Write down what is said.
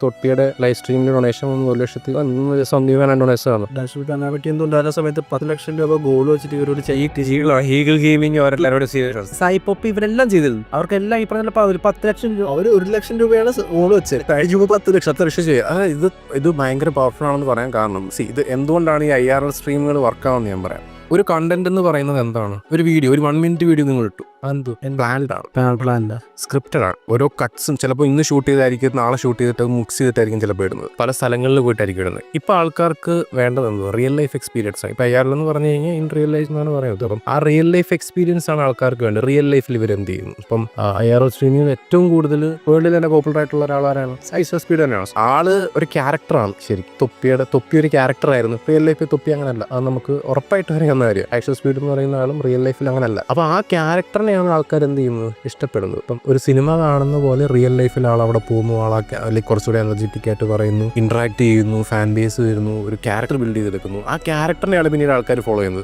തൊട്ടിയുടെ live സ്ട്രീമിന്റെ donation 1,00,000 donation ആണ്. Dash കാണാൻ പറ്റി എന്തുണ്ടായിരുന്ന സമയത്ത് 10 ലക്ഷം രൂപ ഗോൾ വെച്ചിട്ട് ഇവരോട് ഹീഗിൾ ഗെയിമിംഗ് അവരെല്ലാവരോടും സായിപ്പൊപ്പ് ഇവരെല്ലാം ചെയ്തിരുന്നു. അവർക്കെല്ലാം ഈ പറഞ്ഞ 10 ലക്ഷം രൂപ, അവർ 1 ലക്ഷം രൂപയാണ് ഗോൾ വെച്ചത്. കഴിഞ്ഞ 10 ലക്ഷം ചെയ്യുക. ഇത് ഭയങ്കര പവർഫുൾ ആണെന്ന് പറയാൻ കാരണം ഇത് എന്തുകൊണ്ടാണ് ഈ IRL സ്ട്രീമുകൾ വർക്കാവുന്നത് ഞാൻ പറയാം. ഒരു കണ്ടന്റ് എന്ന് പറയുന്നത് എന്താണ്? ഒരു വീഡിയോ, ഒരു 1 മിനിറ്റ് വീഡിയോ നിങ്ങൾ ഇട്ടു, അതെന്തു പ്ലാൻഡ് ആണ്, സ്ക്രിപ്റ്റഡ് ആണ്. ഓരോ കട്ട്സും ചിലപ്പോൾ ഇന്ന് ഷൂട്ട് ചെയ്തായിരിക്കും, നാളെ ഷൂട്ട് ചെയ്തിട്ട് മിക്സ് ചെയ്തിട്ടായിരിക്കും ചിലപ്പോൾ ഇടുന്നത്. പല സ്ഥലങ്ങളിൽ പോയിട്ടായിരിക്കും ഇടുന്നത്. ഇപ്പം ആൾക്കാർക്ക് വേണ്ടത് എന്തോ റിയൽ ലൈഫ് എക്സ്പീരിയൻസ് ആണ്. ഇപ്പം IRL എന്ന് പറഞ്ഞു കഴിഞ്ഞാൽ ഇൻ റിയൽ ലൈഫ് എന്നാണ് പറയുന്നത്. അപ്പം ആ റിയൽ ലൈഫ് എക്സ്പീരിയൻസ് ആണ് ആൾക്കാർക്ക് വേണ്ടത്. റിയൽ ലൈഫിൽ ഇവരെന്ത് ചെയ്യുന്നു? ഇപ്പം IRL സ്ട്രീമിംഗ് ഏറ്റവും കൂടുതൽ വേൾഡിൽ തന്നെ പോപ്പുലർ ആയിട്ടുള്ള ഒരാളാരാണ്? ഐസോസ്പീഡ് തന്നെയാണ്. ആള് ഒരു ക്യാരക്ടറാണ് ശരിക്കും. തൊപ്പി ഒരു ക്യാരക്ടറായിരുന്നു. റിയൽ ലൈഫിൽ തൊപ്പി അങ്ങനല്ല. അത് നമുക്ക് ഉറപ്പായിട്ട് അറിയാവുന്ന കാര്യം. ഐസോസ്പീഡ് എന്ന് പറയുന്ന ആളും റിയൽ ലൈഫിൽ അങ്ങനല്ല. അപ്പോൾ ആ ക്യാരക്ടറിനെയാണ് ആൾക്കാർ എന്ത് ചെയ്യുന്നത്? ഇഷ്ടപ്പെടുന്നത്. ഇപ്പം ഒരു സിനിമ കാണുന്ന പോലെ റിയൽ ലൈഫിൽ ആൾ അവിടെ പോകുന്നു, അല്ലെങ്കിൽ കുറച്ചുകൂടി എനർജറ്റിക് ആയിട്ട് പറയുന്നു, ഇന്ററാക്ട് ചെയ്യുന്നു, ഫാൻ ബേസ് വരുന്നു, ഒരു ക്യാരക്ടർ ബിൽഡ് ചെയ്തെടുക്കുന്നു. ആ ക്യാരക്ടറിനെയാണ് പിന്നീട് ആൾക്കാർ ഫോളോ ചെയ്യുന്നത്.